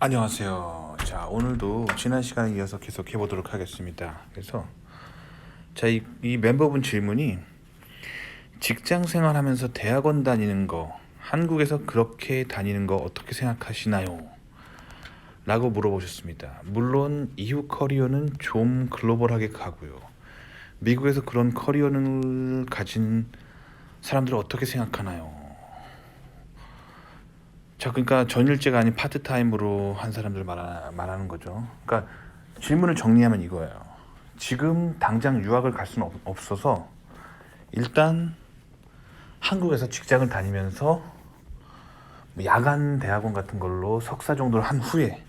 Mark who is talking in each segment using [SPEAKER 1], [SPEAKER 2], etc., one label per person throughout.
[SPEAKER 1] 안녕하세요. 자, 오늘도 지난 시간에 이어서 계속 해보도록 하겠습니다. 그래서 이 멤버분 질문이 직장 생활하면서 대학원 다니는 거, 한국에서 그렇게 다니는 거 어떻게 생각하시나요? 라고 물어보셨습니다. 물론 이후 커리어는 좀 글로벌하게 가고요. 미국에서 그런 커리어를 가진 사람들을 어떻게 생각하나요? 자, 그러니까 전일제가 아닌 파트타임으로 한 사람들 말하는 거죠. 그러니까 질문을 정리하면 이거예요. 지금 당장 유학을 갈 수는 없어서 일단 한국에서 직장을 다니면서 뭐 야간 대학원 같은 걸로 석사 정도를 한 후에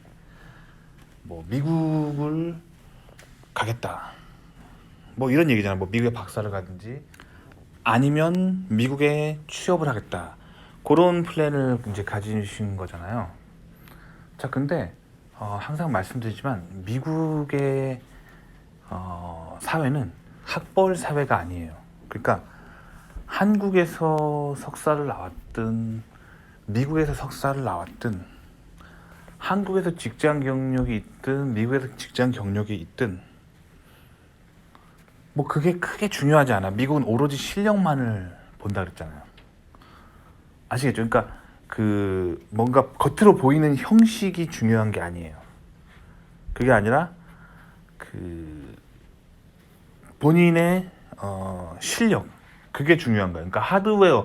[SPEAKER 1] 뭐 미국을 가겠다. 뭐 이런 얘기잖아. 뭐 미국에 박사를 가든지 아니면 미국에 취업을 하겠다. 그런 플랜을 이제 가지신 거잖아요. 자, 근데 항상 말씀드리지만 미국의 사회는 학벌 사회가 아니에요. 그러니까 한국에서 석사를 나왔든 미국에서 석사를 나왔든 한국에서 직장 경력이 있든 미국에서 직장 경력이 있든 뭐 그게 크게 중요하지 않아. 미국은 오로지 실력만을 본다 그랬잖아요. 아시겠죠? 그러니까 그 뭔가 겉으로 보이는 형식이 중요한 게 아니에요. 그게 아니라 그 본인의 실력, 그게 중요한 거예요. 그러니까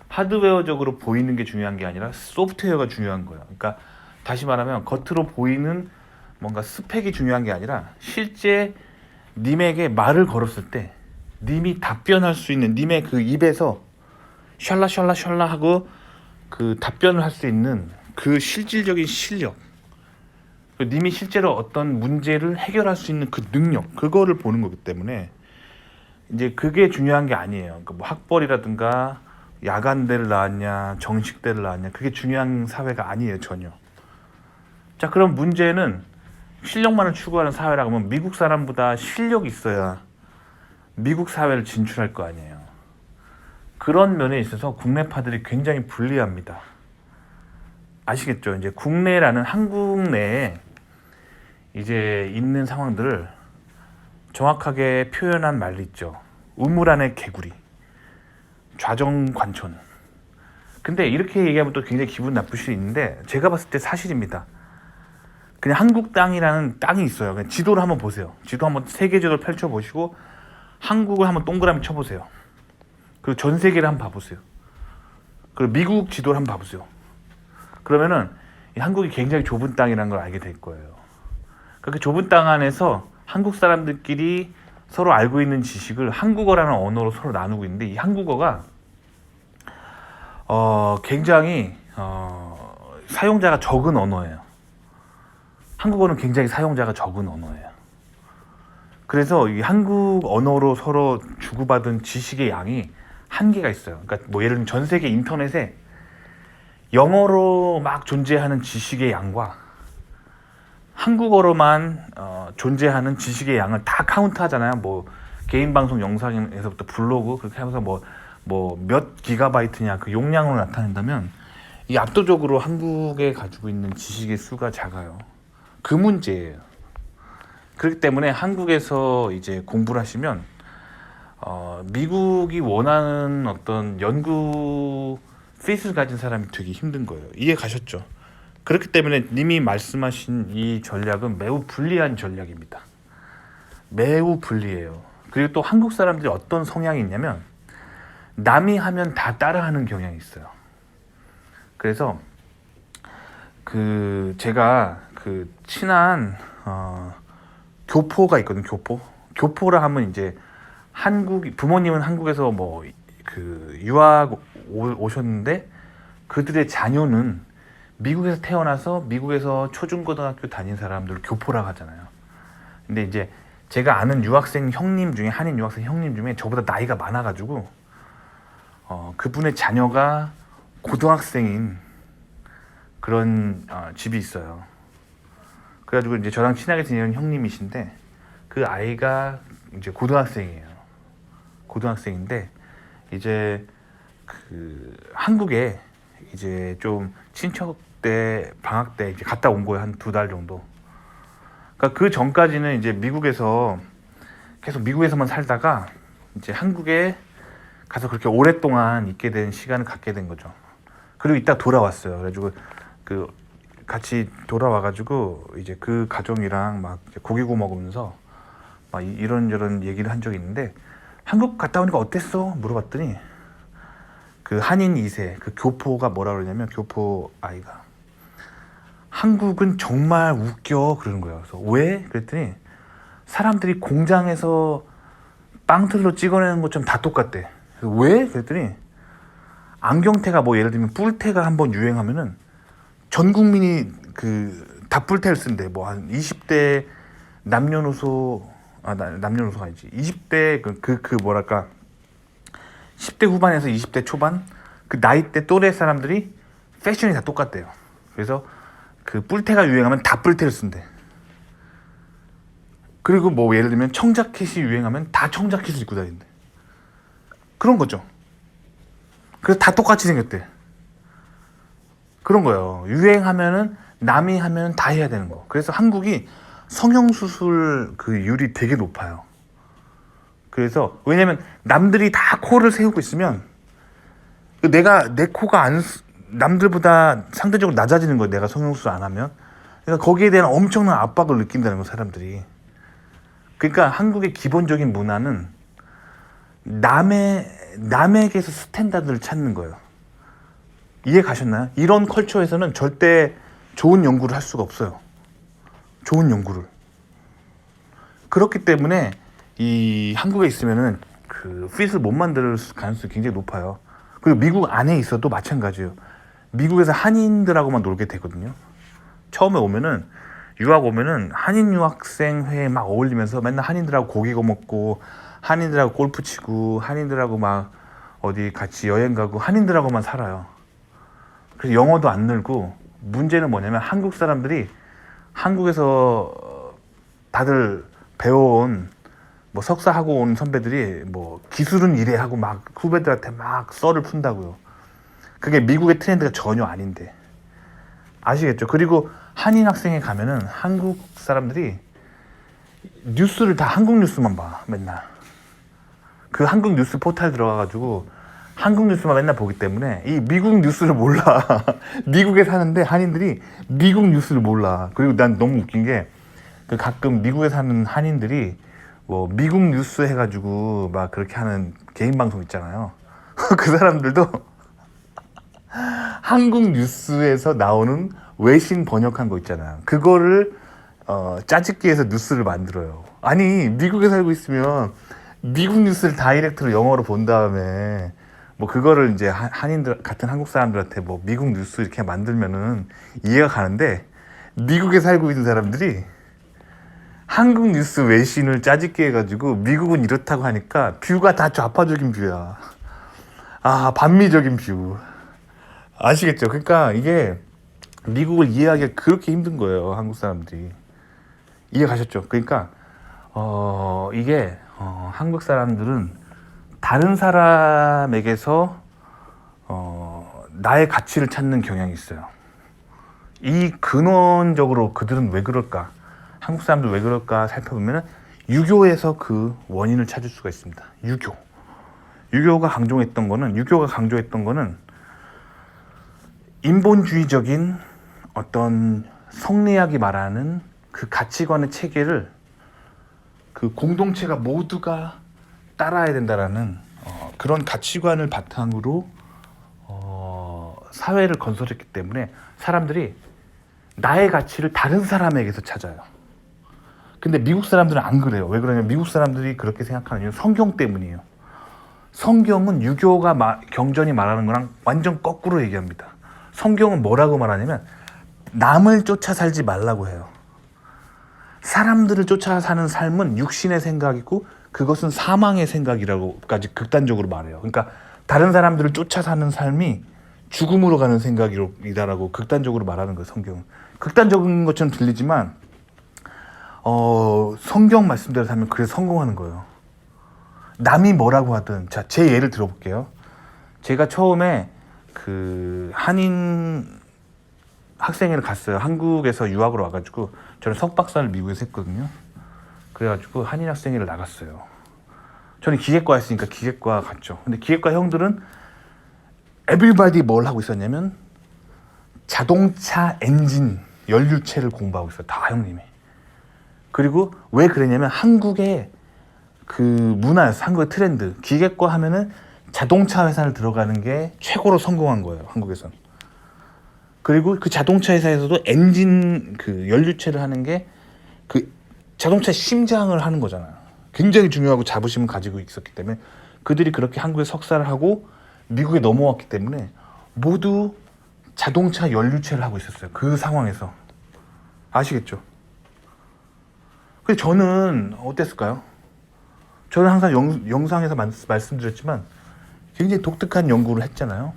[SPEAKER 1] 하드웨어적으로 보이는 게 중요한 게 아니라 소프트웨어가 중요한 거예요. 그러니까 다시 말하면 겉으로 보이는 뭔가 스펙이 중요한 게 아니라 실제 님에게 말을 걸었을 때 님이 답변할 수 있는 님의 그 입에서 샬라 하고 그 답변을 할 수 있는 그 실질적인 실력, 님이 실제로 어떤 문제를 해결할 수 있는 그 능력, 그거를 보는 거기 때문에 이제 그게 중요한 게 아니에요. 그러니까 뭐 학벌이라든가 야간대를 나왔냐 정식대를 나왔냐, 그게 중요한 사회가 아니에요, 전혀. 자, 그럼 문제는 실력만을 추구하는 사회라고 하면 미국 사람보다 실력이 있어야 미국 사회를 진출할 거 아니에요. 그런 면에 있어서 국내파들이 굉장히 불리합니다. 아시겠죠? 이제 국내라는 한국 내에 이제 있는 상황들을 정확하게 표현한 말이 있죠. 우물 안의 개구리, 좌정관촌. 근데 이렇게 얘기하면 또 굉장히 기분 나쁠 수 있는데 제가 봤을 때 사실입니다. 그냥 한국 땅이라는 땅이 있어요. 그냥 지도를 한번 보세요. 지도 한번 세계 지도를 펼쳐보시고 한국을 한번 동그라미 쳐보세요. 그리고 전 세계를 한번 봐보세요. 그리고 미국 지도를 한번 봐보세요. 그러면은 이 한국이 굉장히 좁은 땅이라는 걸 알게 될 거예요. 그렇게 좁은 땅 안에서 한국 사람들끼리 서로 알고 있는 지식을 한국어라는 언어로 서로 나누고 있는데, 이 한국어가 굉장히 사용자가 적은 언어예요. 한국어는 굉장히 사용자가 적은 언어예요. 그래서 이 한국 언어로 서로 주고받은 지식의 양이 한계가 있어요. 그러니까 뭐 예를 들면 전 세계 인터넷에 영어로 막 존재하는 지식의 양과 한국어로만 존재하는 지식의 양을 다 카운트하잖아요. 뭐 개인 방송 영상에서부터 블로그 그렇게 하면서 뭐 몇 기가바이트냐 그 용량으로 나타낸다면 이 압도적으로 한국에 가지고 있는 지식의 수가 작아요. 그 문제예요. 그렇기 때문에 한국에서 이제 공부를 하시면 미국이 원하는 어떤 연구 핏을 가진 사람이 되기 힘든 거예요. 이해 가셨죠? 그렇기 때문에 님이 말씀하신 이 전략은 매우 불리한 전략입니다. 매우 불리해요. 그리고 또 한국 사람들이 어떤 성향이 있냐면 남이 하면 다 따라하는 경향이 있어요. 그래서 그 제가 그 친한 교포가 있거든요. 교포라 하면 이제 부모님은 한국에서 뭐 그 유학 오셨는데 그들의 자녀는 미국에서 태어나서 미국에서 초중고등학교 다닌 사람들 교포라고 하잖아요. 근데 이제 제가 아는 유학생 형님 중에, 한인 유학생 형님 중에 저보다 나이가 많아가지고 그분의 자녀가 고등학생인 그런 집이 있어요. 그래가지고 이제 저랑 친하게 지내는 형님이신데 그 아이가 이제 고등학생이에요. 고등학생인데 이제 그 한국에 이제 좀 친척 때 방학 때 이제 갔다 온 거예요. 한 2달 정도. 그러니까 그 전까지는 이제 미국에서 계속 미국에서만 살다가 이제 한국에 가서 그렇게 오랫동안 있게 된 시간을 갖게 된 거죠. 그리고 이따 돌아왔어요. 그래가지고 그 같이 돌아와가지고 이제 그 가족이랑 막 고기 구워 먹으면서 막 이런저런 얘기를 한 적이 있는데, 한국 갔다 오니까 어땠어? 물어봤더니 그 한인 2세 그 교포가 뭐라 그러냐면, 교포 아이가 한국은 정말 웃겨 그러는 거예요. 그래서 왜? 그랬더니 사람들이 공장에서 빵틀로 찍어내는 것처럼 다 똑같대. 그래서 왜? 그랬더니 안경테가 뭐 예를 들면 뿔테가 한번 유행하면은 전 국민이 그 다 뿔테를 쓴대. 뭐 한 20대 남녀노소, 남녀노소가 아니지, 20대 그 뭐랄까 10대 후반에서 20대 초반 그 나이대 또래 사람들이 패션이 다 똑같대요. 그래서 그 뿔테가 유행하면 다 뿔테를 쓴대. 그리고 뭐 예를 들면 청자켓이 유행하면 다 청자켓을 입고 다닌대. 그런 거죠. 그래서 다 똑같이 생겼대. 그런 거예요. 유행하면은 남이 하면 다 해야 되는 거. 그래서 한국이 성형수술 그 율이 되게 높아요. 그래서 왜냐면 남들이 다 코를 세우고 있으면 내 코가 남들보다 상대적으로 낮아지는 거예요. 내가 성형수술 안 하면. 그러니까 거기에 대한 엄청난 압박을 느낀다는 거, 사람들이. 그러니까 한국의 기본적인 문화는 남에게서 스탠다드를 찾는 거예요. 이해 가셨나요? 이런 컬처에서는 절대 좋은 연구를 할 수가 없어요. 좋은 연구를. 그렇기 때문에 이 한국에 있으면은 그 핏을 못 만들 가능성이 굉장히 높아요. 그리고 미국 안에 있어도 마찬가지예요. 미국에서 한인들하고만 놀게 되거든요. 처음에 오면은, 유학 오면은 한인 유학생 회에 막 어울리면서 맨날 한인들하고 고기 구워 먹고, 한인들하고 골프 치고, 한인들하고 막 어디 같이 여행 가고, 한인들하고만 살아요. 그래서 영어도 안 늘고, 문제는 뭐냐면 한국 사람들이 한국에서 다들 배워온 뭐 석사하고 온 선배들이 뭐 기술은 이래 하고 막 후배들한테 막 썰을 푼다고요. 그게 미국의 트렌드가 전혀 아닌데. 아시겠죠? 그리고 한인 학생에 가면은 한국 사람들이 뉴스를 다 한국 뉴스만 봐, 맨날. 그 한국 뉴스 포탈 들어가가지고 한국 뉴스만 맨날 보기 때문에 이 미국 뉴스를 몰라. 미국에 사는데 한인들이 미국 뉴스를 몰라. 그리고 난 너무 웃긴 게, 그 가끔 미국에 사는 한인들이 뭐 미국 뉴스 해가지고 막 그렇게 하는 개인 방송 있잖아요. 그 사람들도 한국 뉴스에서 나오는 외신 번역한 거 있잖아요. 그거를 짜집기 해서 뉴스를 만들어요. 아니, 미국에 살고 있으면 미국 뉴스를 다이렉트로 영어로 본 다음에 뭐 그거를 이제 한인들 같은 한국 사람들한테 뭐 미국 뉴스 이렇게 만들면은 이해가 가는데, 미국에 살고 있는 사람들이 한국 뉴스 외신을 짜집기 해가지고 미국은 이렇다고 하니까 뷰가 다 좌파적인 뷰야. 반미적인 뷰. 아시겠죠? 그러니까 이게 미국을 이해하기가 그렇게 힘든 거예요, 한국 사람들이. 이해 가셨죠? 그러니까 이게 한국 사람들은 다른 사람에게서 나의 가치를 찾는 경향이 있어요. 이 근원적으로 그들은 왜 그럴까? 한국 사람들 왜 그럴까 살펴보면 유교에서 그 원인을 찾을 수가 있습니다. 유교가 강조했던 거는 인본주의적인 어떤 성리학이 말하는 그 가치관의 체계를 그 공동체가 모두가 따라야 된다라는 그런 가치관을 바탕으로 사회를 건설했기 때문에 사람들이 나의 가치를 다른 사람에게서 찾아요. 근데 미국 사람들은 안 그래요. 왜 그러냐면 미국 사람들이 그렇게 생각하는 이유는 성경 때문이에요. 성경은 유교가 경전이 말하는 거랑 완전 거꾸로 얘기합니다. 성경은 뭐라고 말하냐면 남을 쫓아 살지 말라고 해요. 사람들을 쫓아 사는 삶은 육신의 생각이고 그것은 사망의 생각이라고까지 극단적으로 말해요. 그러니까 다른 사람들을 쫓아 사는 삶이 죽음으로 가는 생각이다라고 극단적으로 말하는 거예요, 성경은. 극단적인 것처럼 들리지만 성경 말씀대로 살면 그래서 성공하는 거예요. 남이 뭐라고 하든. 자, 제 예를 들어볼게요. 제가 처음에 그 한인 학생회를 갔어요. 한국에서 유학으로 와가지고 저는 석박사를 미국에서 했거든요. 그래가지고 한인 학생회를 나갔어요. 저는 기계과 했으니까 기계과 갔죠. 근데 기계과 형들은 에브리바디 뭘 하고 있었냐면 자동차 엔진 연료체를 공부하고 있어요. 다 형님이. 그리고 왜 그랬냐면 한국의 그 문화였어. 한국의 트렌드. 기계과 하면은 자동차 회사를 들어가는 게 최고로 성공한 거예요. 한국에선. 그리고 그 자동차 회사에서도 엔진 그 연료체를 하는 게 그 자동차 심장을 하는 거잖아요. 굉장히 중요하고 자부심을 가지고 있었기 때문에 그들이 그렇게 한국에 석사를 하고 미국에 넘어왔기 때문에 모두 자동차 연료체를 하고 있었어요. 그 상황에서. 아시겠죠? 근데 저는 어땠을까요? 저는 항상 영상에서 말씀드렸지만 굉장히 독특한 연구를 했잖아요.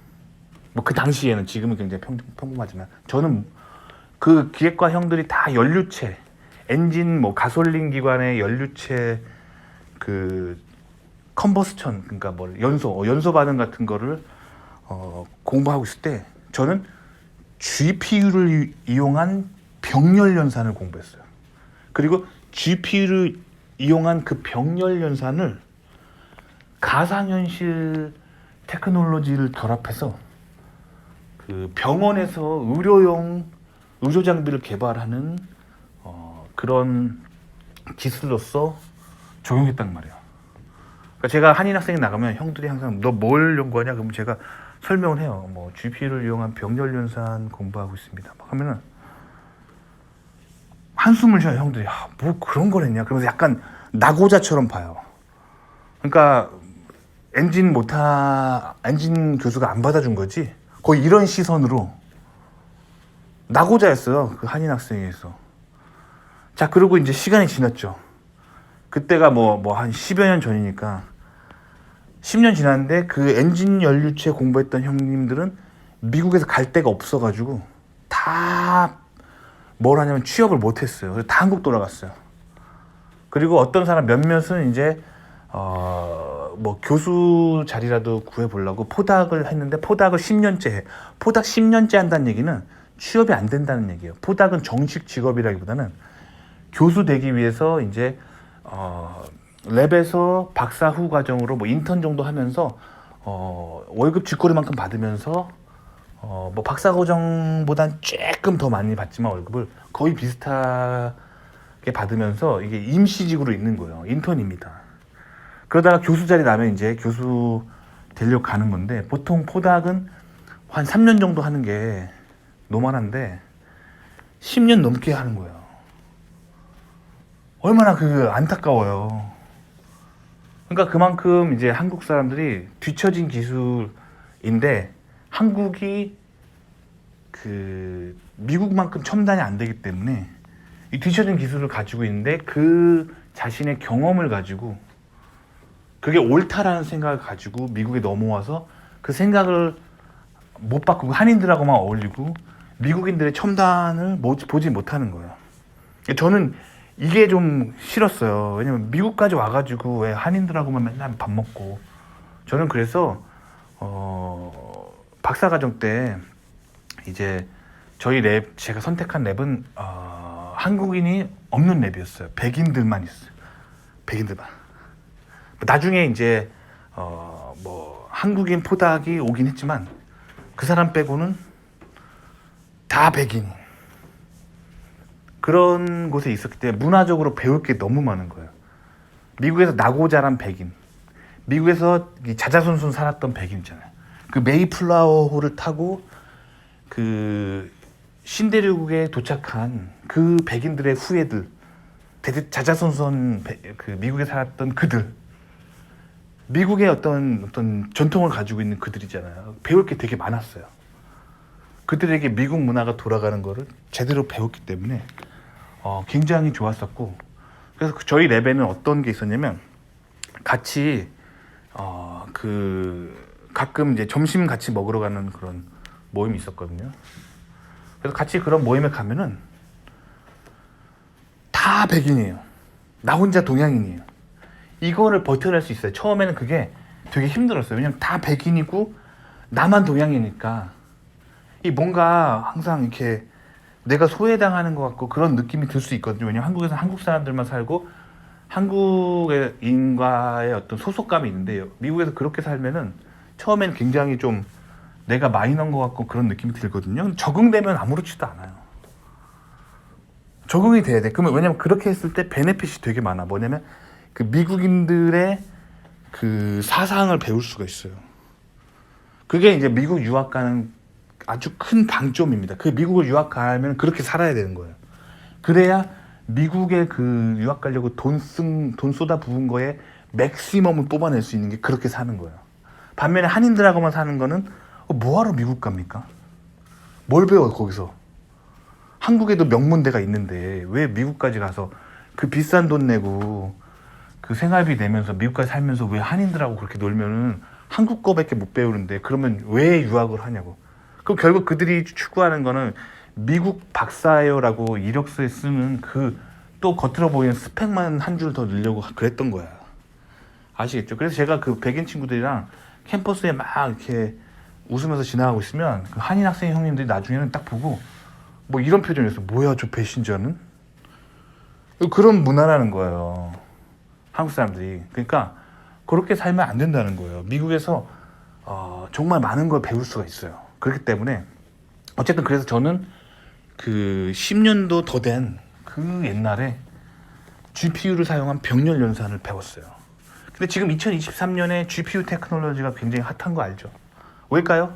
[SPEAKER 1] 뭐 그 당시에는, 지금은 굉장히 평범하지만 저는 그 기획과 형들이 다 연료체, 엔진 뭐 가솔린 기관의 연료체 그 컨버스천, 그러니까 뭐 연소 반응 같은 거를 공부하고 있을 때 저는 GPU를 이용한 병렬 연산을 공부했어요. 그리고 GPU를 이용한 그 병렬 연산을 가상현실 테크놀로지를 결합해서 그 병원에서 의료 장비를 개발하는 그런 기술로서 적용했단 말이에요. 그러니까 제가 한인 학생이 나가면 형들이 항상 너 뭘 연구하냐? 그러면 제가 설명을 해요. 뭐 GPU를 이용한 병렬 연산 공부하고 있습니다. 막 하면은 한숨을 쉬어요. 형들이. 뭐 그런 걸 했냐? 그러면서 약간 나고자처럼 봐요. 그러니까 엔진 교수가 안 받아준 거지. 거의 이런 시선으로 나고자였어요. 그 한인 학생에서. 자, 그리고 이제 시간이 지났죠. 그때가 뭐 한 10여 년 전이니까 10년 지났는데 그 엔진 연료체 공부했던 형님들은 미국에서 갈 데가 없어가지고 다 뭘 하냐면 취업을 못했어요. 그래서 다 한국 돌아갔어요. 그리고 어떤 사람 몇몇은 이제 뭐 교수 자리라도 구해보려고 포닥을 했는데 포닥을 10년째 해. 포닥 10년째 한다는 얘기는 취업이 안 된다는 얘기예요. 포닥은 정식 직업이라기보다는 교수 되기 위해서 이제 랩에서 박사 후 과정으로 뭐 인턴 정도 하면서 월급 쥐꼬리만큼 받으면서 뭐 박사 과정보단 조금 더 많이 받지만 월급을 거의 비슷하게 받으면서 이게 임시직으로 있는 거예요. 인턴입니다. 그러다가 교수 자리 나면 이제 교수 되려고 가는 건데 보통 포닥은 한 3년 정도 하는 게 노멀한데 10년 넘게 하는 거예요. 얼마나 안타까워요. 그러니까 그만큼 이제 한국 사람들이 뒤처진 기술인데 한국이 그 미국만큼 첨단이 안 되기 때문에 이 뒤처진 기술을 가지고 있는데 그 자신의 경험을 가지고 그게 옳다라는 생각을 가지고 미국에 넘어와서 그 생각을 못 바꾸고 한인들하고만 어울리고 미국인들의 첨단을 보지 못하는 거예요. 저는 이게 좀 싫었어요. 왜냐면 미국까지 와가지고 왜 한인들하고만 맨날 밥 먹고 저는 그래서 박사과정 때 이제 저희 랩 제가 선택한 랩은 한국인이 없는 랩이었어요. 백인들만 있어요. 백인들만. 나중에 이제 뭐 한국인 포닥이 오긴 했지만 그 사람 빼고는 다 백인. 그런 곳에 있었기 때문에 문화적으로 배울 게 너무 많은 거예요. 미국에서 나고 자란 백인, 미국에서 자자손손 살았던 백인 있잖아요. 그 메이플라워호를 타고 그 신대륙에 도착한 그 백인들의 후예들, 자자손손 그 미국에 살았던 그들, 미국의 어떤 전통을 가지고 있는 그들이잖아요. 배울 게 되게 많았어요. 그들에게 미국 문화가 돌아가는 거를 제대로 배웠기 때문에 굉장히 좋았었고, 그래서 저희 랩에는 어떤 게 있었냐면 같이 가끔 이제 점심 같이 먹으러 가는 그런 모임이 있었거든요. 그래서 같이 그런 모임에 가면은 다 백인이에요. 나 혼자 동양인이에요. 이거를 버텨낼 수 있어요. 처음에는 그게 되게 힘들었어요. 왜냐면 다 백인이고 나만 동양이니까 이 뭔가 항상 이렇게 내가 소외당하는 것 같고 그런 느낌이 들 수 있거든요. 왜냐면 한국에서 한국 사람들만 살고 한국인과의 어떤 소속감이 있는데 미국에서 그렇게 살면은 처음엔 굉장히 좀 내가 마이너인 것 같고 그런 느낌이 들거든요. 적응되면 아무렇지도 않아요. 적응이 돼야 돼. 그러면 왜냐면 그렇게 했을 때 베네핏이 되게 많아. 뭐냐면 그 미국인들의 그 사상을 배울 수가 있어요. 그게 이제 미국 유학 가는 아주 큰 방점입니다. 그 미국을 유학 가면 그렇게 살아야 되는 거예요. 그래야 미국에 그 유학 가려고 돈 쏟아 부은 거에 맥시멈을 뽑아낼 수 있는 게 그렇게 사는 거예요. 반면에 한인들하고만 사는 거는 뭐하러 미국 갑니까? 뭘 배워 거기서? 한국에도 명문대가 있는데 왜 미국까지 가서 그 비싼 돈 내고 그 생활비 내면서 미국까지 살면서 왜 한인들하고 그렇게 놀면은 한국 거밖에 못 배우는데 그러면 왜 유학을 하냐고. 그럼 결국 그들이 추구하는 거는 미국 박사예요라고 이력서에 쓰는 그 또 겉으로 보이는 스펙만 한 줄 더 넣으려고 그랬던 거야. 아시겠죠? 그래서 제가 그 백인 친구들이랑 캠퍼스에 막 이렇게 웃으면서 지나가고 있으면 그 한인 학생 형님들이 나중에는 딱 보고 뭐 이런 표정이었어. 뭐야 저 배신자는? 그런 문화라는 거예요. 한국 사람들이. 그러니까 그렇게 살면 안 된다는 거예요. 미국에서 정말 많은 걸 배울 수가 있어요. 그렇기 때문에 어쨌든 그래서 저는 그 10년도 더 된 그 옛날에 GPU를 사용한 병렬 연산을 배웠어요. 근데 지금 2023년에 GPU 테크놀로지가 굉장히 핫한 거 알죠? 왜일까요?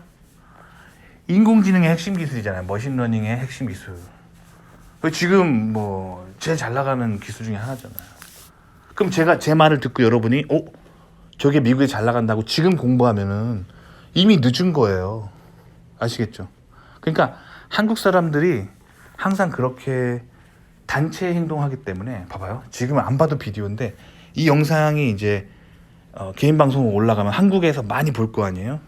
[SPEAKER 1] 인공지능의 핵심 기술이잖아요. 머신러닝의 핵심 기술. 지금 뭐 제일 잘 나가는 기술 중에 하나잖아요. 그럼 제가 제 말을 듣고 여러분이 저게 미국에 잘 나간다고 지금 공부하면은 이미 늦은 거예요. 아시겠죠? 그러니까 한국 사람들이 항상 그렇게 단체 행동하기 때문에 봐봐요. 지금 안 봐도 비디오인데 이 영상이 이제 개인 방송으로 올라가면 한국에서 많이 볼 거 아니에요?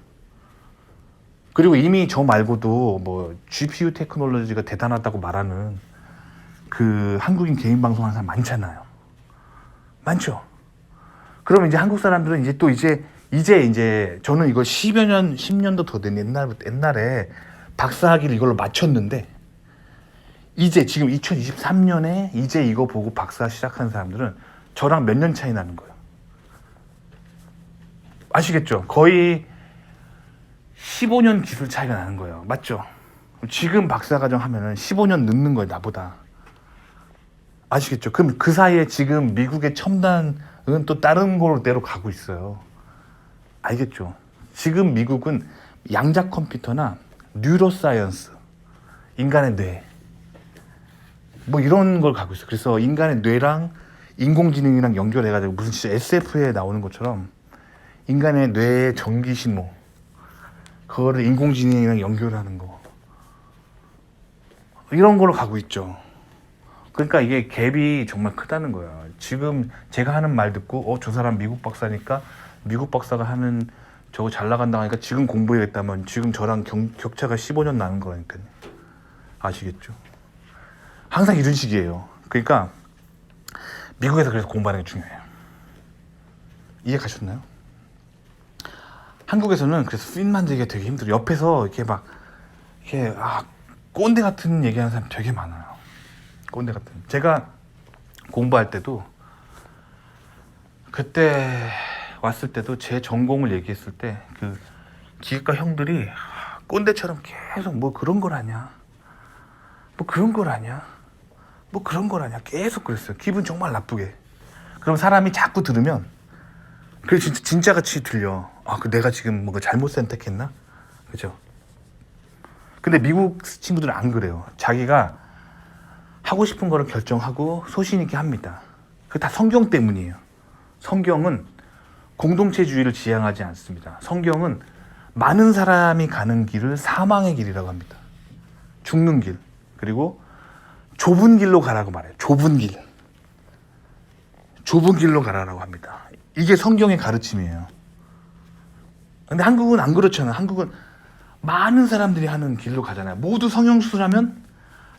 [SPEAKER 1] 그리고 이미 저 말고도 뭐 GPU 테크놀로지가 대단하다고 말하는 그 한국인 개인 방송 하는 사람 많잖아요. 많죠. 그럼 이제 한국 사람들은 이제 또 이제 저는 이거 10년도 더 된 옛날에 박사학위를 이걸로 마쳤는데 이제 지금 2023년에 이제 이거 보고 박사 시작한 사람들은 저랑 몇 년 차이 나는 거예요. 아시겠죠? 거의 15년 기술 차이가 나는 거예요. 맞죠? 지금 박사과정 하면은 15년 늦는 거예요, 나보다. 아시겠죠? 그럼 그 사이에 지금 미국의 첨단은 또 다른 곳대로 가고 있어요. 알겠죠? 지금 미국은 양자 컴퓨터나 뉴로사이언스, 인간의 뇌, 뭐 이런 걸 가고 있어요. 그래서 인간의 뇌랑 인공지능이랑 연결해가지고 무슨 진짜 SF에 나오는 것처럼 인간의 뇌의 전기 신호, 그거를 인공지능이랑 연결하는 거, 이런 걸로 가고 있죠. 그러니까 이게 갭이 정말 크다는 거야. 지금 제가 하는 말 듣고 저 사람 미국 박사니까 미국 박사가 하는 저거 잘 나간다 하니까 지금 공부해야겠다면 지금 저랑 격차가 15년 나는 거니까요. 아시겠죠? 항상 이런 식이에요. 그러니까 미국에서 그래서 공부하는 게 중요해요. 이해 가셨나요? 한국에서는 그래서 핀 만들기가 되게 힘들어요. 옆에서 이렇게 막 이렇게 꼰대 같은 얘기하는 사람 되게 많아요. 꼰대 같은. 제가 공부할 때도 그때 왔을 때도 제 전공을 얘기했을 때 그 기획과 형들이 꼰대처럼 계속 뭐 그런 걸 아냐, 뭐 그런 걸 아냐, 뭐 그런 걸 아냐 계속 그랬어요. 기분 정말 나쁘게. 그럼 사람이 자꾸 들으면 그게 진짜 같이 들려. 그 내가 지금 뭔가 잘못 선택했나? 그죠? 근데 미국 친구들은 안 그래요. 자기가 하고 싶은 거를 결정하고 소신 있게 합니다. 그게 다 성경 때문이에요. 성경은 공동체주의를 지향하지 않습니다. 성경은 많은 사람이 가는 길을 사망의 길이라고 합니다. 죽는 길. 그리고 좁은 길로 가라고 말해요. 좁은 길. 좁은 길로 가라라고 합니다. 이게 성경의 가르침이에요. 근데 한국은 안 그렇잖아요. 한국은 많은 사람들이 하는 길로 가잖아요. 모두 성형수술하면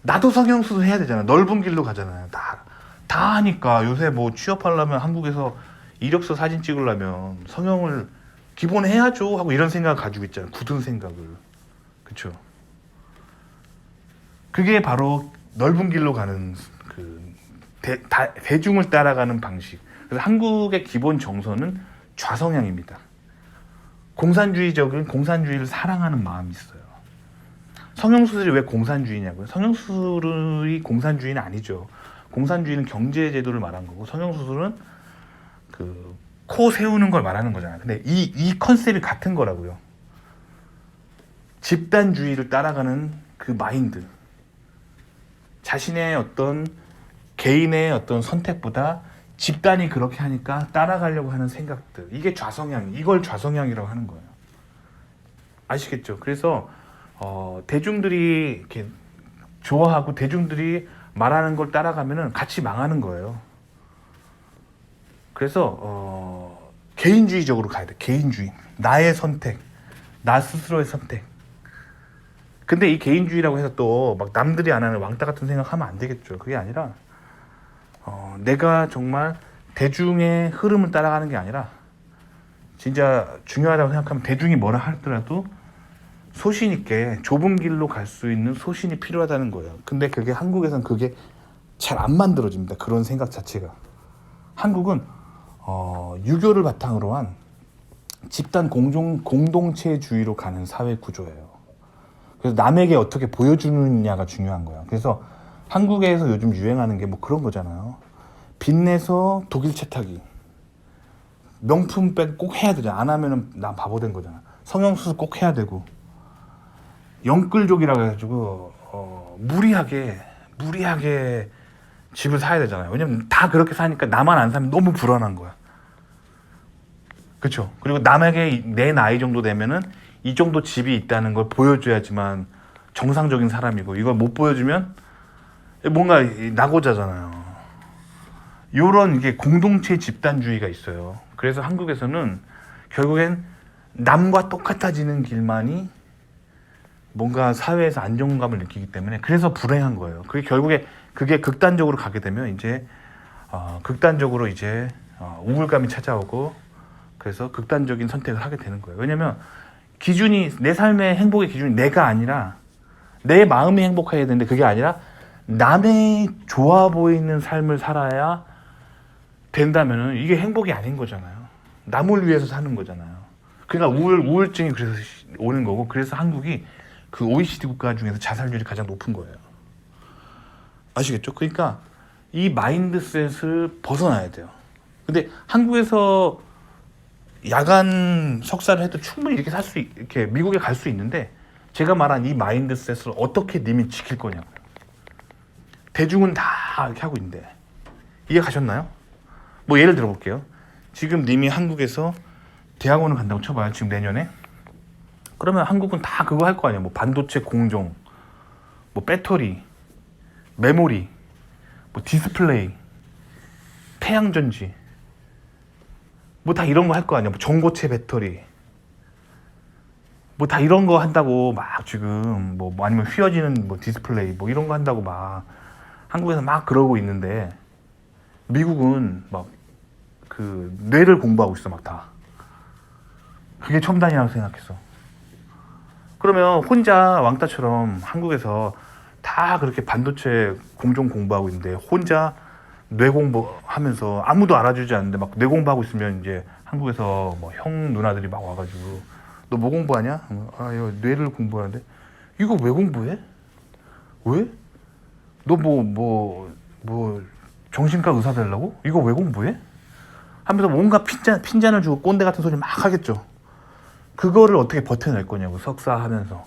[SPEAKER 1] 나도 성형수술 해야 되잖아요. 넓은 길로 가잖아요. 다 하니까 요새 뭐 취업하려면 한국에서 이력서 사진 찍으려면 성형을 기본 해야죠 하고 이런 생각을 가지고 있잖아요. 굳은 생각을. 그쵸? 그게 바로 넓은 길로 가는 그 대중을 따라가는 방식. 그래서 한국의 기본 정서는 좌성향입니다. 공산주의적인 공산주의를 사랑하는 마음이 있어요. 성형수술이 왜 공산주의냐고요? 성형수술이 공산주의는 아니죠. 공산주의는 경제 제도를 말한 거고 성형수술은 그 코 세우는 걸 말하는 거잖아요. 근데 이 컨셉이 같은 거라고요. 집단주의를 따라가는 그 마인드. 자신의 어떤 개인의 어떤 선택보다 집단이 그렇게 하니까 따라가려고 하는 생각들. 이게 좌성향. 이걸 좌성향이라고 하는 거예요. 아시겠죠? 그래서 대중들이 이렇게 좋아하고 대중들이 말하는 걸 따라가면은 같이 망하는 거예요. 그래서 개인주의적으로 가야 돼. 개인주의. 나의 선택. 나 스스로의 선택. 근데 이 개인주의라고 해서 또 막 남들이 안 하는 왕따 같은 생각하면 안 되겠죠. 그게 아니라 내가 정말 대중의 흐름을 따라가는 게 아니라 진짜 중요하다고 생각하면 대중이 뭐라 하더라도 소신 있게 좁은 길로 갈 수 있는 소신이 필요하다는 거예요. 근데 그게 한국에서는 그게 잘 안 만들어집니다. 그런 생각 자체가. 한국은 유교를 바탕으로 한 집단 공동체주의로 가는 사회 구조예요. 그래서 남에게 어떻게 보여주느냐가 중요한 거야. 그래서 한국에서 요즘 유행하는 게 뭐 그런 거잖아요. 빚내서 독일차 타기. 명품백 꼭 해야 되잖아. 안 하면은 난 바보 된 거잖아. 성형수술 꼭 해야 되고. 영끌족이라고 해가지고 무리하게 집을 사야 되잖아요. 왜냐면 다 그렇게 사니까 나만 안 사면 너무 불안한 거야. 그렇죠? 그리고 남에게 내 나이 정도 되면은 이 정도 집이 있다는 걸 보여줘야지만 정상적인 사람이고 이걸 못 보여주면 뭔가 낙오자잖아요. 요런 이게 공동체 집단주의가 있어요. 그래서 한국에서는 결국엔 남과 똑같아지는 길만이 뭔가 사회에서 안정감을 느끼기 때문에 그래서 불행한 거예요. 그게 결국에 그게 극단적으로 가게 되면 이제 극단적으로 이제 우울감이 찾아오고 그래서 극단적인 선택을 하게 되는 거예요. 왜냐면 기준이 내 삶의 행복의 기준이 내가 아니라 내 마음이 행복해야 되는데 그게 아니라 남의 좋아 보이는 삶을 살아야 된다면은 이게 행복이 아닌 거잖아요. 남을 위해서 사는 거잖아요. 그러니까 우울증이 그래서 오는 거고 그래서 한국이 그 OECD 국가 중에서 자살률이 가장 높은 거예요. 아시겠죠? 그러니까 이 마인드셋을 벗어나야 돼요. 근데 한국에서 야간 석사를 해도 충분히 이렇게 이렇게 미국에 갈 수 있는데 제가 말한 이 마인드셋을 어떻게 님이 지킬 거냐고요. 대중은 다 이렇게 하고 있는데 이해 가셨나요? 뭐 예를 들어 볼게요. 지금 님이 한국에서 대학원을 간다고 쳐봐요. 지금 내년에. 그러면 한국은 다 그거 할 거 아니에요. 뭐 반도체 공정, 뭐 배터리, 메모리, 뭐 디스플레이, 태양전지, 뭐 다 이런 거 할 거 아니야. 뭐 전고체 배터리, 뭐 다 이런 거 한다고 막 지금 뭐 아니면 휘어지는 뭐 디스플레이 뭐 이런 거 한다고 막 한국에서 막 그러고 있는데 미국은 막 그 뇌를 공부하고 있어 막 다. 그게 첨단이라고 생각했어. 그러면 혼자 왕따처럼 한국에서 다 그렇게 반도체 공정 공부하고 있는데 혼자 뇌 공부하면서 아무도 알아주지 않는데 막 뇌 공부하고 있으면 이제 한국에서 뭐 형 누나들이 막 와가지고 너 뭐 공부하냐? 아, 야, 뇌를 공부하는데 이거 왜 공부해? 왜? 너 뭐 정신과 의사 되려고? 이거 왜 공부해? 하면서 뭔가 핀잔을 주고 꼰대 같은 소리 막 하겠죠. 그거를 어떻게 버텨낼 거냐고 석사하면서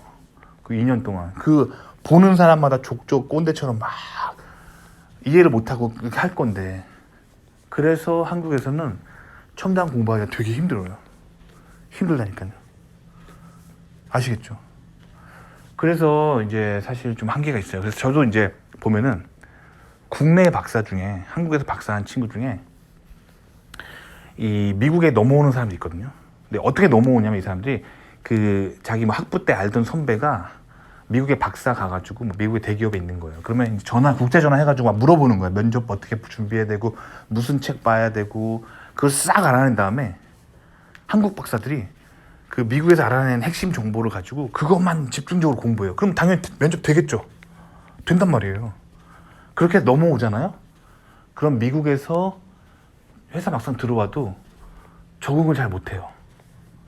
[SPEAKER 1] 그 2년 동안 그 보는 사람마다 족족 꼰대처럼 막 이해를 못하고 할 건데 그래서 한국에서는 첨단 공부하기가 되게 힘들어요. 힘들다니까요. 아시겠죠? 그래서 이제 사실 좀 한계가 있어요. 그래서 저도 이제 보면은 국내 박사 중에 한국에서 박사한 친구 중에 이 미국에 넘어오는 사람들이 있거든요. 근데 어떻게 넘어오냐면 이 사람들이 그 자기 뭐 학부 때 알던 선배가 미국에 박사 가가지고 뭐 미국의 대기업에 있는 거예요. 그러면 국제 전화 해가지고 막 물어보는 거예요. 면접 어떻게 준비해야 되고 무슨 책 봐야 되고 그걸 싹 알아낸 다음에 한국 박사들이 그 미국에서 알아낸 핵심 정보를 가지고 그것만 집중적으로 공부해요. 그럼 당연히 면접 되겠죠. 된단 말이에요. 그렇게 넘어오잖아요. 그럼 미국에서 회사 막상 들어와도 적응을 잘 못해요.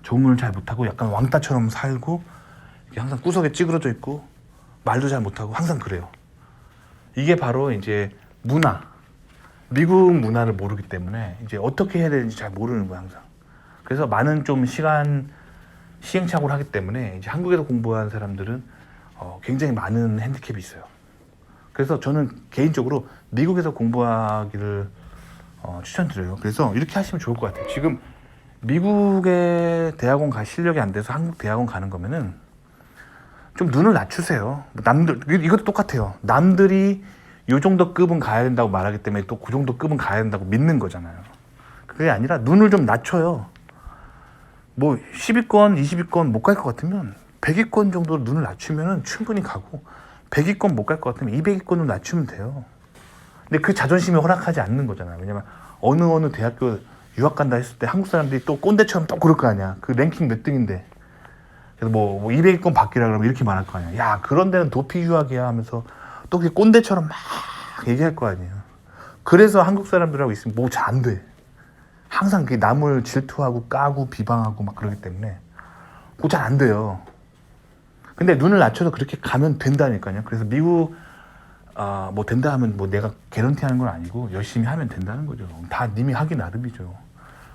[SPEAKER 1] 적응을 잘 못하고 약간 왕따처럼 살고 항상 구석에 찌그러져 있고 말도 잘 못하고 항상 그래요. 이게 바로 이제 문화, 미국 문화를 모르기 때문에 이제 어떻게 해야 되는지 잘 모르는 거야 항상. 그래서 많은 좀 시행착오를 하기 때문에 이제 한국에서 공부한 사람들은 굉장히 많은 핸디캡이 있어요. 그래서 저는 개인적으로 미국에서 공부하기를 추천드려요. 그래서 이렇게 하시면 좋을 것 같아요. 지금 미국의 대학원 갈 실력이 안 돼서 한국 대학원 가는 거면은 좀 눈을 낮추세요. 남들 이것도 똑같아요. 남들이 요 정도 급은 가야 된다고 말하기 때문에 또 그 정도 급은 가야 된다고 믿는 거잖아요. 그게 아니라 눈을 좀 낮춰요. 뭐 10위권, 20위권 못 갈 것 같으면 100위권 정도로 눈을 낮추면 충분히 가고 100위권 못 갈 것 같으면 200위권으로 낮추면 돼요. 근데 그 자존심이 허락하지 않는 거잖아요. 왜냐면 어느 대학교 유학 간다 했을 때 한국 사람들이 또 꼰대처럼 또 그럴 거 아니야. 그 랭킹 몇 등인데. 그래서 뭐 200위권 받기라 그러면 이렇게 말할 거 아니야. 야, 그런 데는 도피 유학이야 하면서 또 그게 꼰대처럼 막 얘기할 거 아니에요. 그래서 한국 사람들하고 있으면 뭐 잘 안 돼. 항상 그 남을 질투하고 까고 비방하고 막 그러기 때문에 그거 잘 안 돼요. 근데 눈을 낮춰서 그렇게 가면 된다니까요. 그래서 미국 뭐 된다 하면 뭐 내가 개런티 하는 건 아니고 열심히 하면 된다는 거죠. 다 님이 하기 나름이죠.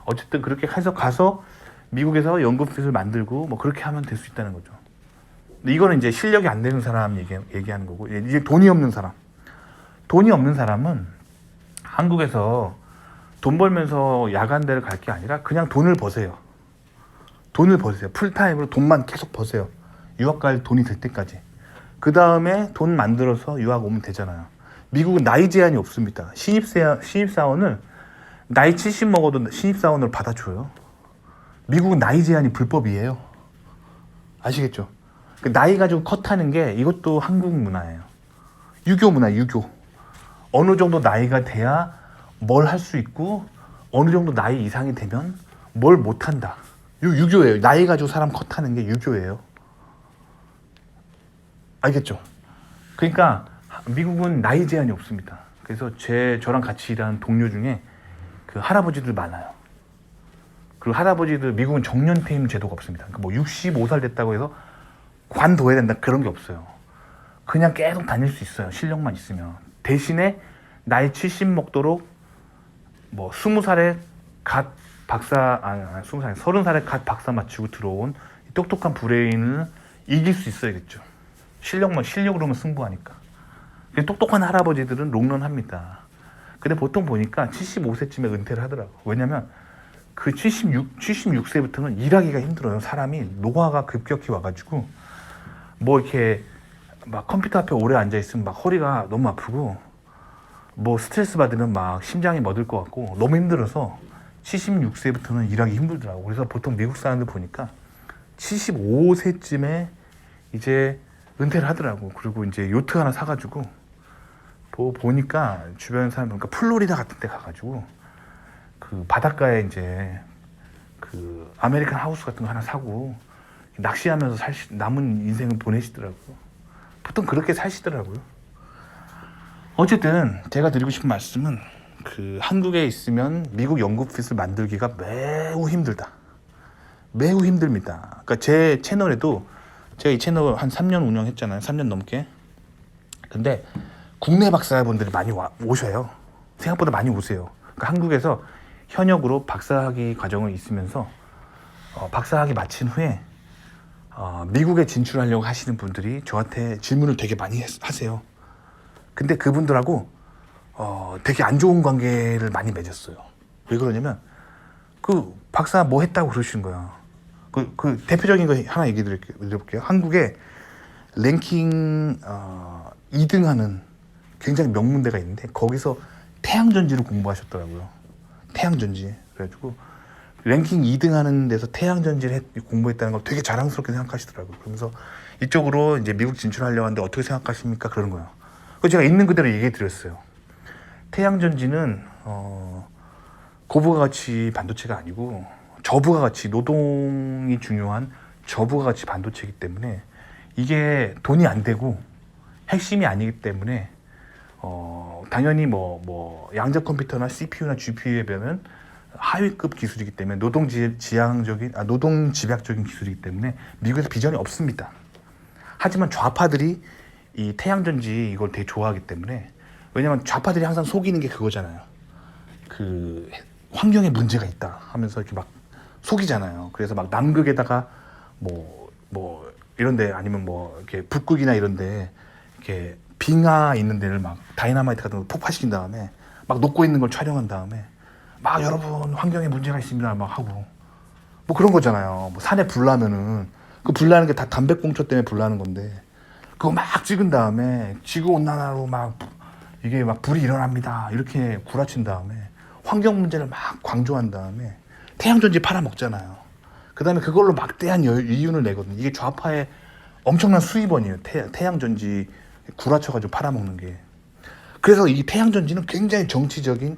[SPEAKER 1] 어쨌든 그렇게 해서 가서 미국에서 연금빚을 만들고 뭐 그렇게 하면 될 수 있다는 거죠. 근데 이거는 이제 실력이 안 되는 사람 얘기하는 거고, 이제 돈이 없는 사람. 돈이 없는 사람은 한국에서 돈 벌면서 야간대를 갈 게 아니라 그냥 돈을 버세요. 돈을 버세요. 풀타임으로 돈만 계속 버세요. 유학 갈 돈이 될 때까지. 그 다음에 돈 만들어서 유학 오면 되잖아요. 미국은 나이 제한이 없습니다. 신입사원을 나이 70 먹어도 신입사원으로 받아줘요. 미국은 나이 제한이 불법이에요. 아시겠죠? 그 나이 가지고 컷하는 게 이것도 한국 문화예요. 유교 문화, 유교. 어느 정도 나이가 돼야 뭘 할 수 있고 어느 정도 나이 이상이 되면 뭘 못한다. 유교예요. 나이 가지고 사람 컷하는 게 유교예요. 알겠죠? 그러니까 미국은 나이 제한이 없습니다. 그래서 저랑 같이 일하는 동료 중에 그 할아버지들 많아요. 그리고 할아버지들 미국은 정년퇴임 제도가 없습니다. 그러니까 뭐 65살 됐다고 해서 관둬야 된다 그런 게 없어요. 그냥 계속 다닐 수 있어요. 실력만 있으면. 대신에 나이 70 먹도록 뭐 20살에 갓 박사 20살에 30살에 갓 박사 마치고 들어온 똑똑한 브레인을 이길 수 있어야겠죠. 실력으로만 승부하니까. 똑똑한 할아버지들은 롱런합니다. 근데 보통 보니까 75세쯤에 은퇴를 하더라고. 왜냐면 그 76세부터는 일하기가 힘들어요. 사람이 노화가 급격히 와가지고 뭐 이렇게 막 컴퓨터 앞에 오래 앉아 있으면 막 허리가 너무 아프고 뭐 스트레스 받으면 막 심장이 멎을 것 같고 너무 힘들어서 76세부터는 일하기 힘들더라고. 그래서 보통 미국 사람들 보니까 75세쯤에 이제 은퇴를 하더라고. 그리고 이제 요트 하나 사가지고 보니까 주변 사람 보니까 플로리다 같은 데 가가지고 그 바닷가에 이제 그 아메리칸 하우스 같은 거 하나 사고 낚시하면서 남은 인생을 보내시더라고요. 보통 그렇게 사시더라고요. 어쨌든 제가 드리고 싶은 말씀은 그 한국에 있으면 미국 연구핏을 만들기가 매우 힘들다. 매우 힘듭니다. 그러니까 제 채널에도 제가 이 채널 한 3년 운영했잖아요. 3년 넘게. 근데 국내 박사분들이 많이 오셔요. 생각보다 많이 오세요. 그러니까 한국에서 현역으로 박사학위 과정을 있으면서 박사학위 마친 후에 미국에 진출하려고 하시는 분들이 저한테 질문을 되게 많이 하세요. 근데 그분들하고 되게 안 좋은 관계를 많이 맺었어요. 왜 그러냐면 그 박사 뭐 했다고 그러시는 거야. 그 대표적인 거 하나 얘기 드려볼게요. 한국에 랭킹 2등 하는 굉장히 명문대가 있는데 거기서 태양전지를 공부하셨더라고요. 태양전지. 그래가지고 랭킹 2등 하는 데서 태양전지를 공부했다는 걸 되게 자랑스럽게 생각하시더라고요. 그러면서 이쪽으로 이제 미국 진출하려고 하는데 어떻게 생각하십니까? 그러는 거예요. 그래서 제가 있는 그대로 얘기해 드렸어요. 태양전지는 고부가 가치 반도체가 아니고 저부가 가치, 노동이 중요한 저부가 가치 반도체이기 때문에 이게 돈이 안 되고 핵심이 아니기 때문에 당연히 양자 컴퓨터나 CPU나 GPU에 비하면 하위급 기술이기 때문에 노동 집약적인 기술이기 때문에 미국에서 비전이 없습니다. 하지만 좌파들이 이 태양전지 이걸 되게 좋아하기 때문에, 왜냐면 좌파들이 항상 속이는 게 그거잖아요. 그 환경에 문제가 있다 하면서 이렇게 막 속이잖아요. 그래서 막 남극에다가 뭐 이런데, 아니면 뭐 이렇게 북극이나 이런데 이렇게 빙하 있는 데를 막 다이너마이트 같은 거 폭파시킨 다음에 막 녹고 있는 걸 촬영한 다음에 막 여러분 환경에 문제가 있습니다 막 하고 뭐 그런 거잖아요. 뭐 산에 불 나면은 그 불 나는 게 다 담배꽁초 때문에 불 나는 건데, 그거 막 찍은 다음에 지구 온난화로 막 이게 막 불이 일어납니다 이렇게 구라친 다음에 환경 문제를 막 강조한 다음에 태양전지 팔아먹잖아요. 그 다음에 그걸로 막대한 이윤을 내거든요. 이게 좌파의 엄청난 수입원이에요. 태양전지 구라쳐가지고 팔아먹는 게. 그래서 이 태양전지는 굉장히 정치적인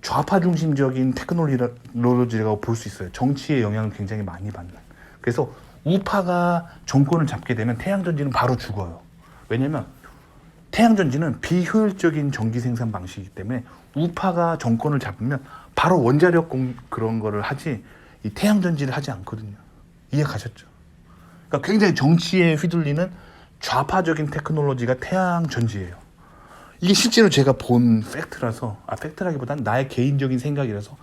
[SPEAKER 1] 좌파 중심적인 테크놀로지라고 볼 수 있어요. 정치의 영향을 굉장히 많이 받는. 그래서 우파가 정권을 잡게 되면 태양전지는 바로 죽어요. 왜냐면 태양전지는 비효율적인 전기 생산 방식이기 때문에 우파가 정권을 잡으면 바로 원자력 그런 거를 하지 이 태양전지를 하지 않거든요. 이해 가셨죠? 그러니까 굉장히 정치에 휘둘리는 좌파적인 테크놀로지가 태양전지예요. 이게 실제로 제가 본 팩트라서, 팩트라기보다는 나의 개인적인 생각이라서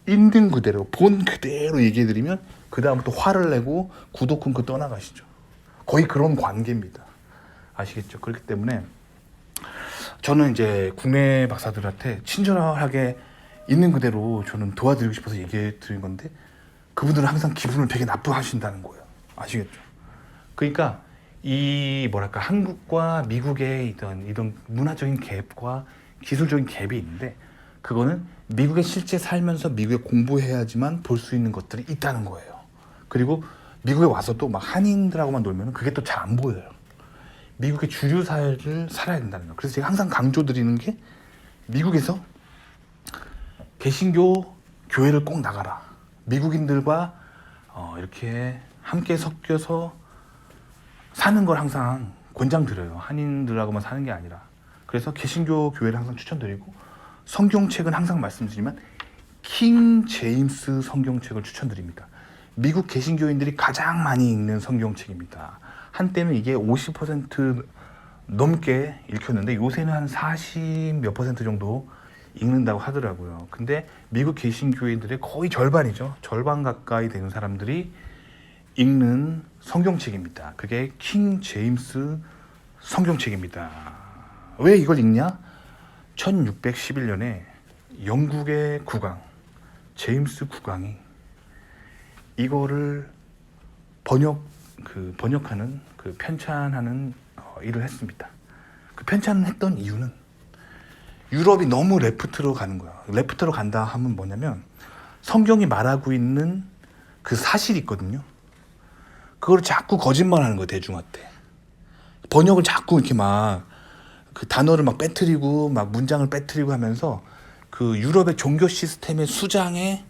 [SPEAKER 1] 있는 그대로 본 그대로 얘기해드리면 그 다음부터 화를 내고 구독 끊고 떠나가시죠. 거의 그런 관계입니다. 아시겠죠? 그렇기 때문에 저는 이제 국내 박사들한테 친절하게 있는 그대로 저는 도와드리고 싶어서 얘기해 드린 건데, 그분들은 항상 기분을 되게 나쁘하신다는 거예요. 아시겠죠? 그러니까 이 뭐랄까 한국과 미국의 이런 문화적인 갭과 기술적인 갭이 있는데, 그거는 미국에 실제 살면서 미국에 공부해야지만 볼 수 있는 것들이 있다는 거예요. 그리고 미국에 와서도 막 한인들하고만 놀면 그게 또 잘 안 보여요. 미국의 주류 사회를 살아야 된다는 거예요. 그래서 제가 항상 강조드리는 게, 미국에서 개신교 교회를 꼭 나가라. 미국인들과 이렇게 함께 섞여서 사는 걸 항상 권장드려요. 한인들하고만 사는 게 아니라. 그래서 개신교 교회를 항상 추천드리고, 성경책은 항상 말씀드리지만 킹 제임스 성경책을 추천드립니다. 미국 개신교인들이 가장 많이 읽는 성경책입니다. 한때는 이게 50% 넘게 읽혔는데 요새는 한 40 몇 퍼센트 정도 읽는다고 하더라고요. 근데 미국 개신교인들의 거의 절반이죠. 절반 가까이 되는 사람들이 읽는 성경책입니다. 그게 킹 제임스 성경책입니다. 왜 이걸 읽냐? 1611년에 영국의 국왕 제임스 국왕이 이거를 번역하는 편찬하는 일을 했습니다. 그 편찬을 했던 이유는 유럽이 너무 레프트로 가는 거야. 레프트로 간다 하면 뭐냐면 성경이 말하고 있는 그 사실이 있거든요. 그걸 자꾸 거짓말하는 거예요, 대중한테. 번역을 자꾸 이렇게 막 그 단어를 막 빼뜨리고 막 문장을 빼뜨리고 하면서 그 유럽의 종교 시스템의 수장의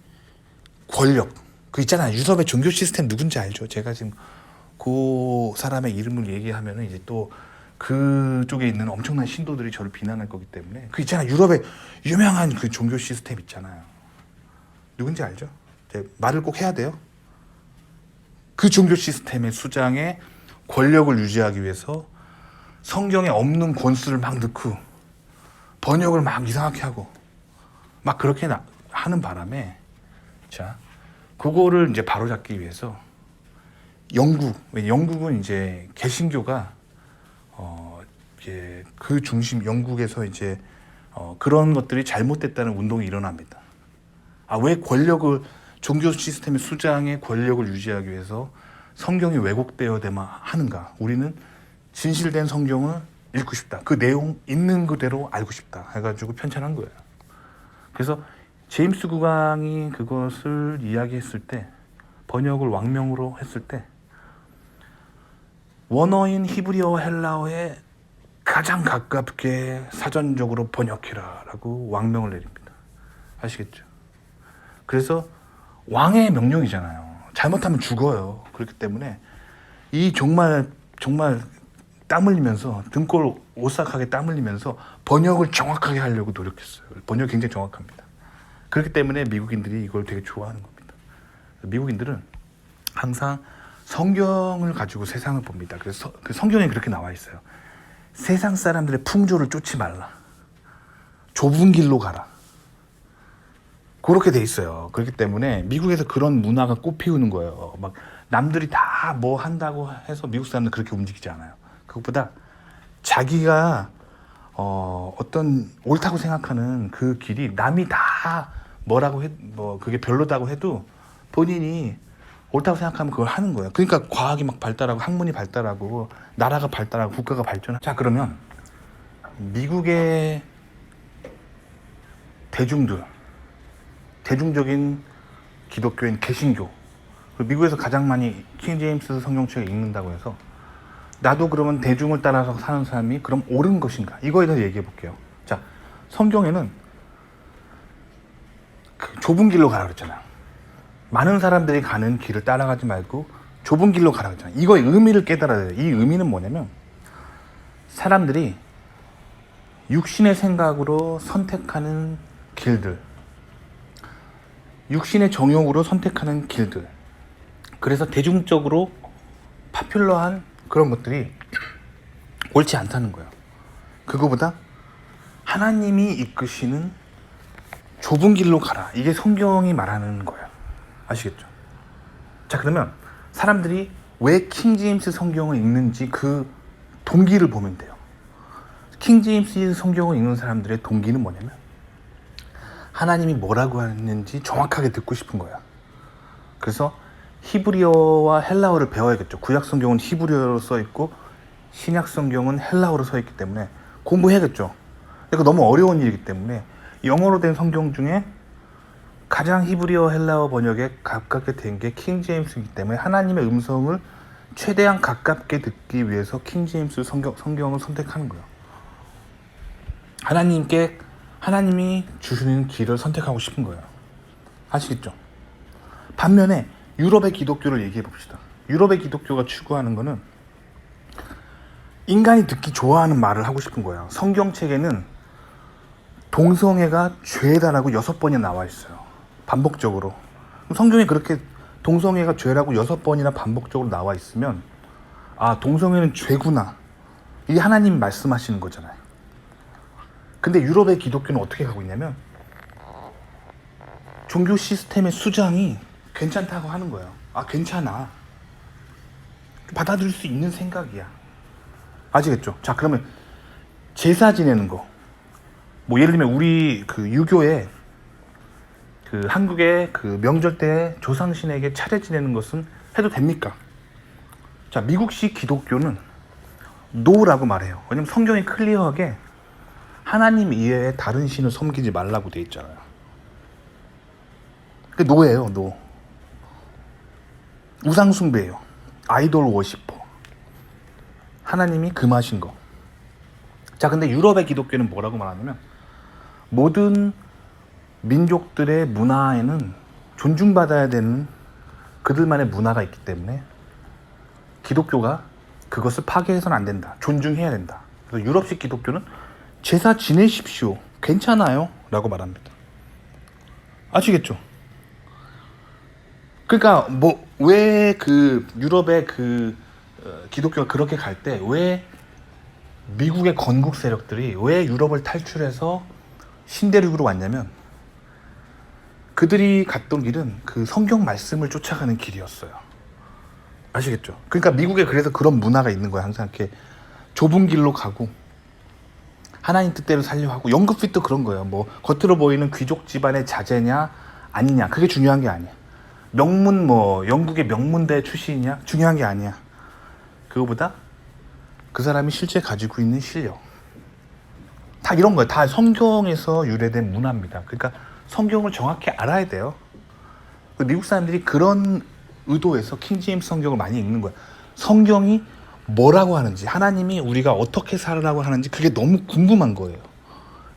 [SPEAKER 1] 권력, 그 있잖아요. 유럽의 종교 시스템 누군지 알죠? 제가 지금 그 사람의 이름을 얘기하면은 이제 또 그쪽에 있는 엄청난 신도들이 저를 비난할 거기 때문에, 그 있잖아요. 유럽의 유명한 그 종교 시스템 있잖아요. 누군지 알죠? 말을 꼭 해야 돼요. 그 종교 시스템의 수장의 권력을 유지하기 위해서 성경에 없는 권수를 막 넣고 번역을 막 이상하게 하고 막 그렇게 하는 바람에, 자, 그거를 이제 바로잡기 위해서 영국은 이제 개신교가 이제 그 중심 영국에서 이제 그런 것들이 잘못됐다는 운동이 일어납니다. 왜 종교 시스템의 수장의 권력을 유지하기 위해서 성경이 왜곡되어야만 하는가? 우리는 진실된 성경을 읽고 싶다. 그 내용 있는 그대로 알고 싶다. 해가지고 편찬한 거예요. 그래서 제임스 국왕이 그것을 이야기했을 때, 번역을 왕명으로 했을 때, 원어인 히브리어와 헬라어에 가장 가깝게 사전적으로 번역해라 라고 왕명을 내립니다. 아시겠죠? 그래서 왕의 명령이잖아요. 잘못하면 죽어요. 그렇기 때문에 이 정말 땀 흘리면서 등골 오싹하게 땀 흘리면서 번역을 정확하게 하려고 노력했어요. 번역이 굉장히 정확합니다. 그렇기 때문에 미국인들이 이걸 되게 좋아하는 겁니다. 미국인들은 항상 성경을 가지고 세상을 봅니다. 그래서 그 성경에 그렇게 나와 있어요. 세상 사람들의 풍조를 쫓지 말라. 좁은 길로 가라. 그렇게 돼 있어요. 그렇기 때문에 미국에서 그런 문화가 꽃피우는 거예요. 막 남들이 다 뭐 한다고 해서 미국 사람들 그렇게 움직이지 않아요. 그것보다 자기가 어떤 옳다고 생각하는 그 길이 남이 다 뭐라고 그게 별로다고 해도 본인이 옳다고 생각하면 그걸 하는 거예요. 그러니까 과학이 막 발달하고 학문이 발달하고 나라가 발달하고 국가가 발전하고. 자, 그러면 미국의 대중적인 기독교인 개신교, 미국에서 가장 많이 킹 제임스 성경책을 읽는다고 해서 나도 그러면 대중을 따라서 사는 사람이 그럼 옳은 것인가? 이거에 대해서 얘기해 볼게요. 자, 성경에는 그 좁은 길로 가라 그랬잖아요. 많은 사람들이 가는 길을 따라가지 말고 좁은 길로 가라 그랬잖아요. 이거의 의미를 깨달아야 돼요. 이 의미는 뭐냐면 사람들이 육신의 생각으로 선택하는 길들, 육신의 정욕으로 선택하는 길들, 그래서 대중적으로 파퓰러한 그런 것들이 옳지 않다는 거예요. 그거보다 하나님이 이끄시는 좁은 길로 가라. 이게 성경이 말하는 거예요. 아시겠죠? 자, 그러면 사람들이 왜 킹제임스 성경을 읽는지 그 동기를 보면 돼요. 킹제임스 성경을 읽는 사람들의 동기는 뭐냐면 하나님이 뭐라고 하는지 정확하게 듣고 싶은 거야. 그래서 히브리어와 헬라어를 배워야겠죠. 구약 성경은 히브리어로 써 있고 신약 성경은 헬라어로 써 있기 때문에 공부해야겠죠. 그거 너무 어려운 일이기 때문에 영어로 된 성경 중에 가장 히브리어 헬라어 번역에 가깝게 된 게 킹제임스이기 때문에 하나님의 음성을 최대한 가깝게 듣기 위해서 킹제임스 성경을 선택하는 거예요. 하나님이 주시는 길을 선택하고 싶은 거예요. 아시겠죠? 반면에 유럽의 기독교를 얘기해 봅시다. 유럽의 기독교가 추구하는 거는 인간이 듣기 좋아하는 말을 하고 싶은 거예요. 성경책에는 동성애가 죄다라고 6번이나 나와 있어요. 반복적으로. 성경에 그렇게 동성애가 죄라고 6번이나 반복적으로 나와 있으면 아, 동성애는 죄구나. 이게 하나님이 말씀하시는 거잖아요. 근데 유럽의 기독교는 어떻게 가고 있냐면 종교 시스템의 수장이 괜찮다고 하는 거예요. 아, 괜찮아. 받아들일 수 있는 생각이야. 아시겠죠? 자, 그러면 제사 지내는 거. 뭐 예를 들면 우리 그 유교에 그 한국의 그 명절 때 조상신에게 차례 지내는 것은 해도 됩니까? 자, 미국식 기독교는 노라고 말해요. 왜냐면 성경이 클리어하게 하나님 이외에 다른 신을 섬기지 말라고 돼 있잖아요. 그게 노예요, 노. 우상숭배예요. 아이돌 워시퍼. 하나님이 금하신 거. 자, 근데 유럽의 기독교는 뭐라고 말하냐면 모든 민족들의 문화에는 존중받아야 되는 그들만의 문화가 있기 때문에 기독교가 그것을 파괴해서는 안 된다. 존중해야 된다. 그래서 유럽식 기독교는 제사 지내십시오. 괜찮아요. 라고 말합니다. 아시겠죠? 그러니까 뭐 왜 그 유럽의 그 기독교가 그렇게 갈 때 왜 미국의 건국 세력들이 왜 유럽을 탈출해서 신대륙으로 왔냐면 그들이 갔던 길은 그 성경 말씀을 쫓아가는 길이었어요. 아시겠죠? 그러니까 미국에 그래서 그런 문화가 있는 거야. 항상 이렇게 좁은 길로 가고 하나님 뜻대로 살려고 하고 영국빛도 그런 거예요. 뭐 겉으로 보이는 귀족 집안의 자제냐 아니냐 그게 중요한 게 아니야. 명문 뭐 영국의 명문대 출신이냐 중요한 게 아니야. 그거보다 그 사람이 실제 가지고 있는 실력. 다 이런 거예요. 다 성경에서 유래된 문화입니다. 그러니까 성경을 정확히 알아야 돼요. 미국 사람들이 그런 의도에서 킹제임스 성경을 많이 읽는 거예요. 성경이 뭐라고 하는지, 하나님이 우리가 어떻게 살아라고 하는지 그게 너무 궁금한 거예요.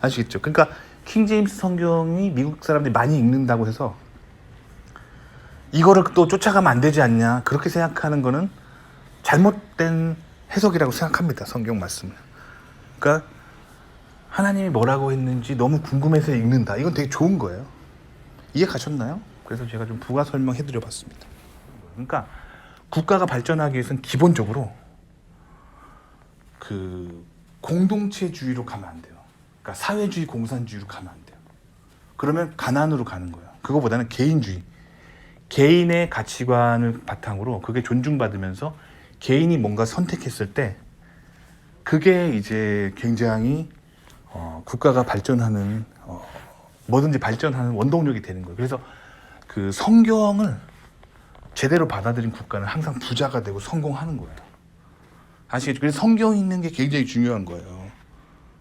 [SPEAKER 1] 아시겠죠? 그러니까 킹제임스 성경이 미국 사람들이 많이 읽는다고 해서 이거를 또 쫓아가면 안 되지 않냐 그렇게 생각하는 거는 잘못된 해석이라고 생각합니다. 성경 말씀을. 그러니까 하나님이 뭐라고 했는지 너무 궁금해서 읽는다. 이건 되게 좋은 거예요. 이해 가셨나요? 그래서 제가 좀 부가 설명해 드려 봤습니다. 그러니까 국가가 발전하기 위해서는 기본적으로 그 공동체주의로 가면 안 돼요. 그러니까 사회주의, 공산주의로 가면 안 돼요. 그러면 가난으로 가는 거예요. 그거보다는 개인주의, 개인의 가치관을 바탕으로 그게 존중받으면서 개인이 뭔가 선택했을 때 그게 이제 굉장히 국가가 발전하는 뭐든지 발전하는 원동력이 되는 거예요. 그래서 그 성경을 제대로 받아들인 국가는 항상 부자가 되고 성공하는 거예요. 아시겠죠? 그래서 성경 읽는 게 굉장히 중요한 거예요.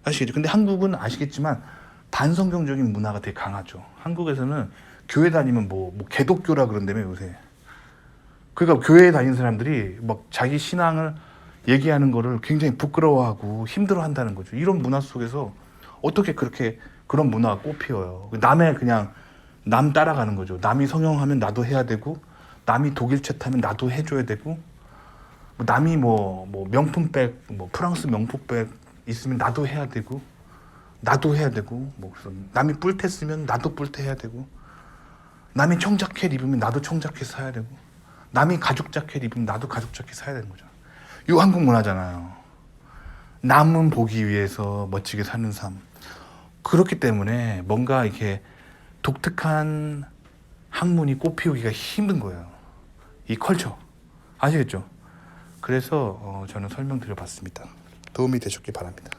[SPEAKER 1] 아시겠죠? 근데 한국은 아시겠지만 반성경적인 문화가 되게 강하죠. 한국에서는 교회 다니면 뭐 개독교라 그런다며 요새. 그러니까 교회에 다니는 사람들이 막 자기 신앙을 얘기하는 거를 굉장히 부끄러워하고 힘들어한다는 거죠. 이런 문화 속에서 어떻게 그렇게 그런 문화가 꽃피어요. 남의 그냥 남 따라가는 거죠. 남이 성형하면 나도 해야 되고, 남이 독일차 타면 나도 해줘야 되고, 남이 뭐 명품백, 뭐 프랑스 명품백 있으면 나도 해야 되고, 뭐 남이 뿔테 쓰면 나도 뿔테 해야 되고, 남이 청자켓 입으면 나도 청자켓 사야 되고, 남이 가죽 자켓 입으면 나도 가죽 자켓 사야 되는 거죠. 이거 한국 문화잖아요. 남은 보기 위해서 멋지게 사는 삶. 그렇기 때문에 뭔가 이렇게 독특한 학문이 꽃피우기가 힘든 거예요. 이 컬처. 아시겠죠? 그래서 저는 설명드려봤습니다. 도움이 되셨길 바랍니다.